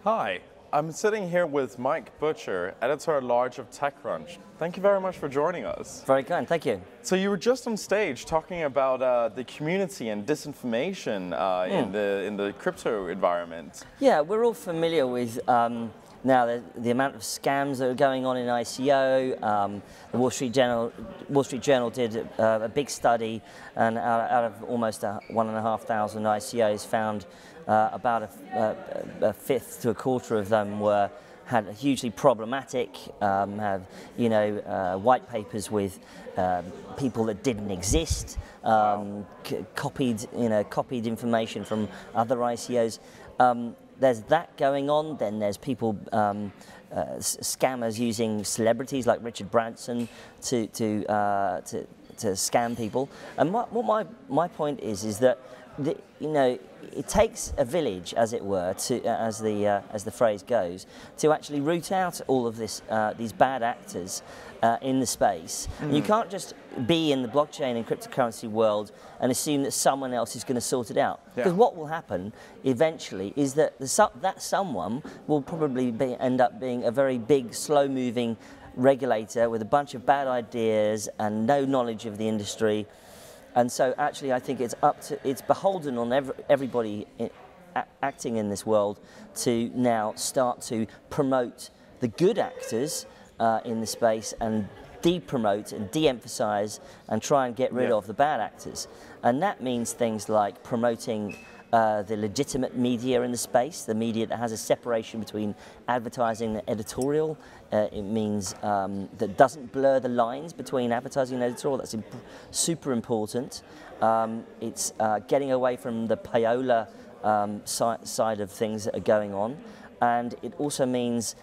Hi, I'm sitting here with Mike Butcher, editor-at-large of TechCrunch. Thank you very much for joining us. Very kind, thank you. So you were just on stage talking about the community and disinformation in the crypto environment. Yeah, we're all familiar with now the amount of scams that are going on in ICO. The Wall Street Journal did a big study, and out of almost 1,500 ICOs, found about a fifth to a quarter of them had hugely problematic, have white papers with people that didn't exist, copied information from other ICOs. There's that going on. Then there's people, scammers using celebrities like Richard Branson to scam people. And what my point is that it takes a village, as it were, as the phrase goes, to actually root out all of these bad actors in the space. And you can't just be in the blockchain and cryptocurrency world and assume that someone else is going to sort it out. Because what will happen eventually is that that someone will probably end up being a very big, slow-moving regulator with a bunch of bad ideas and no knowledge of the industry. And so actually I think it's beholden on everybody acting in this world to now start to promote the good actors in the space and de-promote and de-emphasize and try and get rid of the bad actors. And that means things like promoting the legitimate media in the space, the media that has a separation between advertising and editorial. It means that doesn't blur the lines between advertising and editorial. That's super important. It's getting away from the payola side of things that are going on, and it also means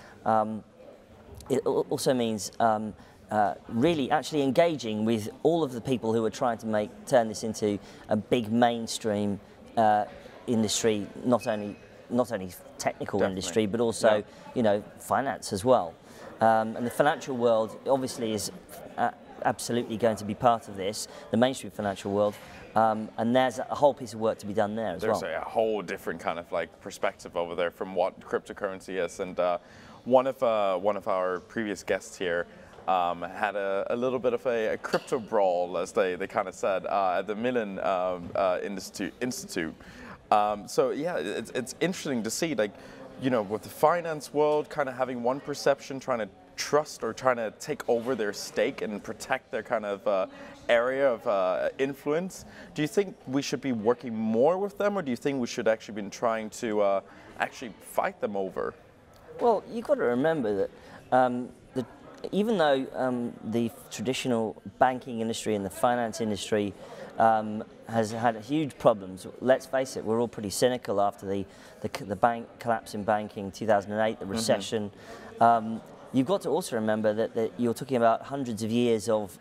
really actually engaging with all of the people who are trying to turn this into a big mainstream industry, not only technical industry, but also finance as well. And the financial world obviously is absolutely going to be part of this, the mainstream financial world, and there's a whole piece of work to be done there as well. There's a whole different kind of perspective over there from what cryptocurrency is, and one of our previous guests here had a little bit of a crypto brawl, as they kind of said, at the Milan Institute. So yeah, it's interesting to see, with the finance world kind of having one perception, trying to trust or trying to take over their stake and protect their kind of area of influence. Do you think we should be working more with them, or do you think we should actually be trying to actually fight them over? Well, you've got to remember that even though the traditional banking industry and the finance industry has had huge problems, let's face it, we're all pretty cynical after the bank collapse in banking, 2008, the recession. You've got to also remember that you're talking about hundreds of years of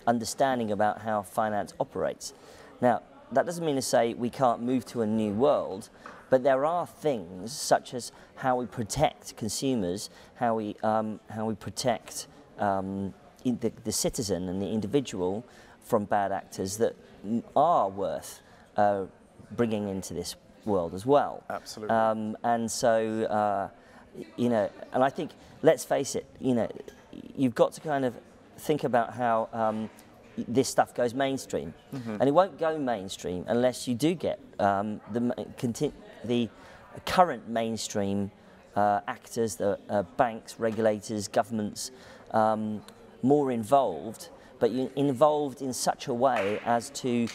understanding about how finance operates. Now, that doesn't mean to say we can't move to a new world, but there are things such as how we protect consumers, how we protect the citizen and the individual from bad actors that are worth bringing into this world as well. Absolutely. And so, and I think, let's face it, you've got to kind of think about how this stuff goes mainstream, and it won't go mainstream unless you do get the current mainstream actors, the banks, regulators, governments, more involved, but involved in such a way as to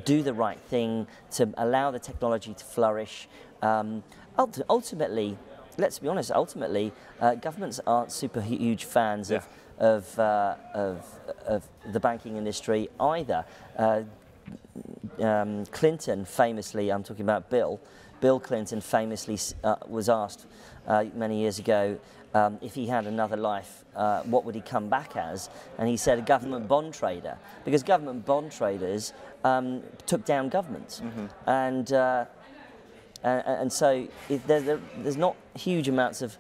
do the right thing, to allow the technology to flourish. Ultimately, let's be honest, governments aren't super huge fans of the banking industry either. Clinton famously, I'm talking about Bill Clinton famously was asked many years ago if he had another life, what would he come back as? And he said a government bond trader, because government bond traders took down governments. And so there's not huge amounts of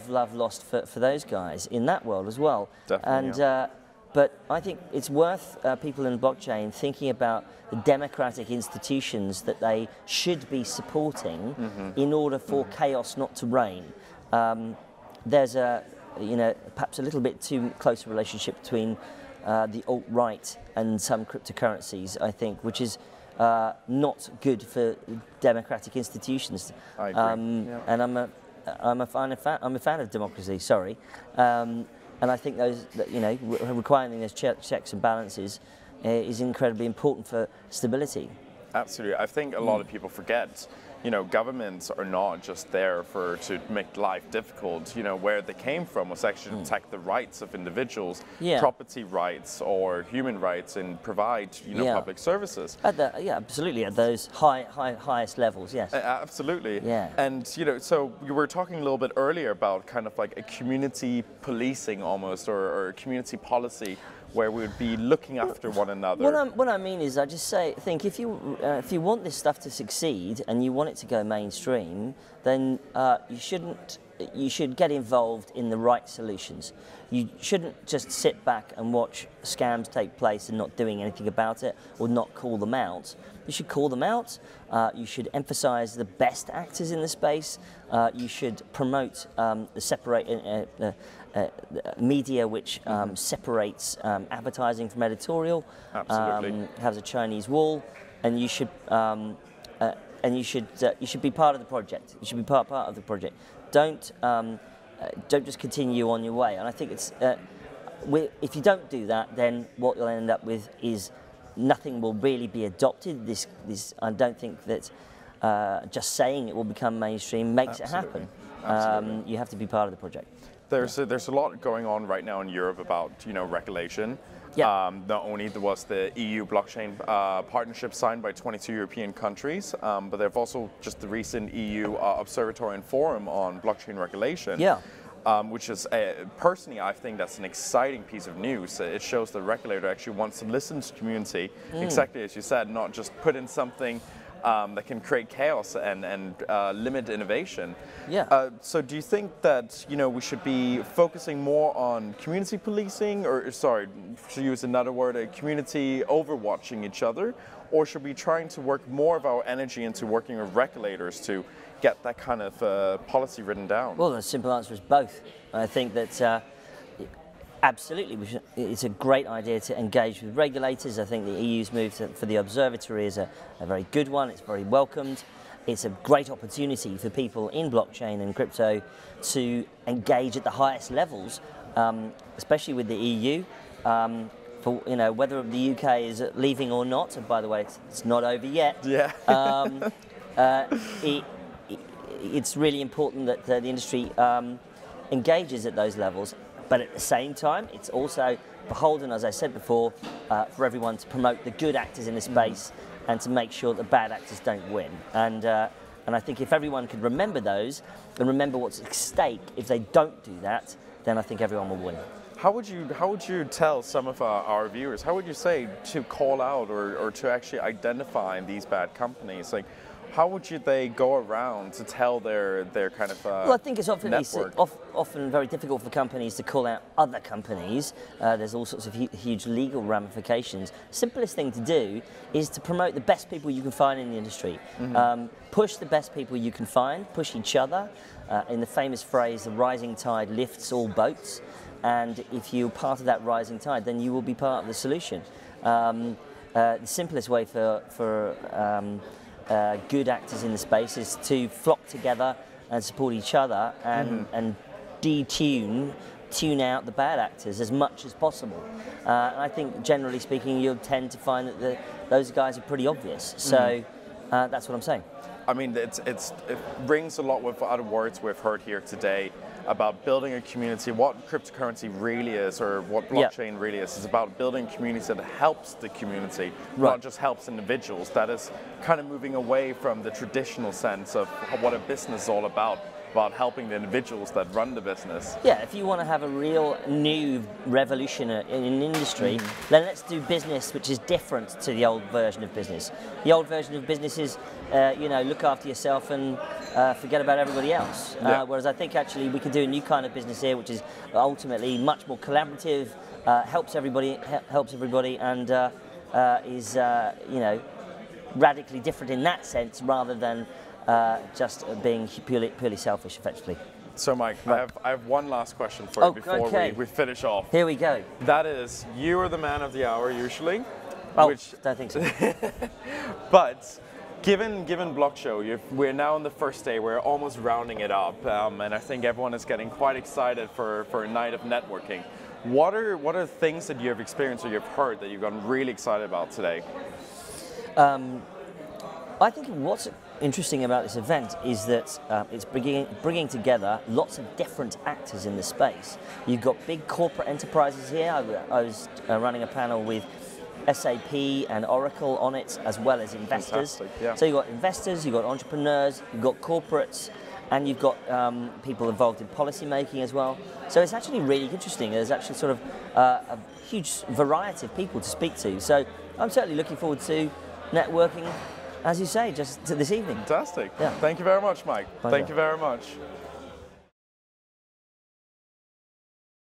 love lost for those guys in that world as well. Definitely, but I think it's worth people in blockchain thinking about the democratic institutions that they should be supporting in order for chaos not to reign. There's perhaps a little bit too close a relationship between the alt-right and some cryptocurrencies, I think, which is not good for democratic institutions. I agree. And I'm a fan of democracy. Sorry, and I think those, requiring those checks and balances is incredibly important for stability. Absolutely. I think a lot of people forget, governments are not just there to make life difficult. Where they came from was actually to protect the rights of individuals, property rights or human rights, and provide, public services. Absolutely, at those highest levels, yes. Absolutely. Yeah. And, so you were talking a little bit earlier about kind of like a community policing almost, or a community policy, where we would be looking after one another. What I mean is, I just think if you want this stuff to succeed and you want it to go mainstream, then you should get involved in the right solutions. You shouldn't just sit back and watch scams take place and not doing anything about it, or not call them out. You should call them out. You should emphasize the best actors in the space. You should promote the media which separates advertising from editorial. Absolutely. Has a Chinese wall, and you should be part of the project. You should be part of the project. Don't just continue on your way. And I think it's if you don't do that, then what you'll end up with is nothing will really be adopted. I don't think that just saying it will become mainstream makes it happen. You have to be part of the project. There's a lot going on right now in Europe about regulation. Yeah. Not only was the EU blockchain partnership signed by 22 European countries, but they've also just the recent EU Observatory and Forum on blockchain regulation. Yeah. Which is, personally, I think that's an exciting piece of news. It shows the regulator actually wants to listen to the community, exactly as you said, not just put in something that can create chaos and limit innovation. Yeah. So do you think that we should be focusing more on community policing, or sorry, to use another word, community overwatching each other, or should we be trying to work more of our energy into working with regulators to get that kind of policy written down? Well, the simple answer is both. I think that absolutely, it's a great idea to engage with regulators. I think the EU's move for the observatory is a very good one. It's very welcomed. It's a great opportunity for people in blockchain and crypto to engage at the highest levels, especially with the EU. For whether the UK is leaving or not, and by the way, it's not over yet. Yeah. It's really important that the industry engages at those levels. But at the same time, it's also beholden, as I said before, for everyone to promote the good actors in the space and to make sure that the bad actors don't win. And I think if everyone could remember those and remember what's at stake, if they don't do that, then I think everyone will win. How would you tell some of our viewers? How would you say to call out or to actually identify these bad companies? Like, how would they go around to tell their kind of well, I think it's often very difficult for companies to call out other companies. There's all sorts of huge legal ramifications. Simplest thing to do is to promote the best people you can find in the industry. Push the best people you can find, push each other. In the famous phrase, the rising tide lifts all boats. And if you're part of that rising tide, then you will be part of the solution. The simplest way for good actors in the space is to flock together and support each other and tune out the bad actors as much as possible. And I think generally speaking, you'll tend to find that those guys are pretty obvious. So that's what I'm saying. I mean, it rings a lot with other words we've heard here today about building a community. What cryptocurrency really is, or what blockchain really is about building communities that helps the community, not just helps individuals. That is kind of moving away from the traditional sense of what a business is all about. about helping the individuals that run the business. Yeah, if you want to have a real new revolution in an industry, then let's do business which is different to the old version of business. The old version of business is, you know, look after yourself and forget about everybody else. Whereas I think actually we can do a new kind of business here, which is ultimately much more collaborative, helps everybody, and is, you know, radically different in that sense, rather than just being purely selfish, effectively. So, Mike, Right. I have one last question for you before we finish off. Here we go. That is, you are the man of the hour usually. Oh, don't think so. But given BlockShow, we're now on the first day. We're almost rounding it up, and I think everyone is getting quite excited for a night of networking. What are things that you have experienced or you've heard that you've gotten really excited about today? I think what's interesting about this event is that it's bringing together lots of different actors in the space. You've got big corporate enterprises here. I was running a panel with SAP and Oracle on it, as well as investors. Yeah. So you've got investors, you've got entrepreneurs, you've got corporates, and you've got people involved in policy making as well. So it's actually really interesting. There's actually sort of a huge variety of people to speak to. So I'm certainly looking forward to networking, as you say, just this evening. Fantastic. Yeah. Thank you very much, Mike. Pleasure. Thank you very much.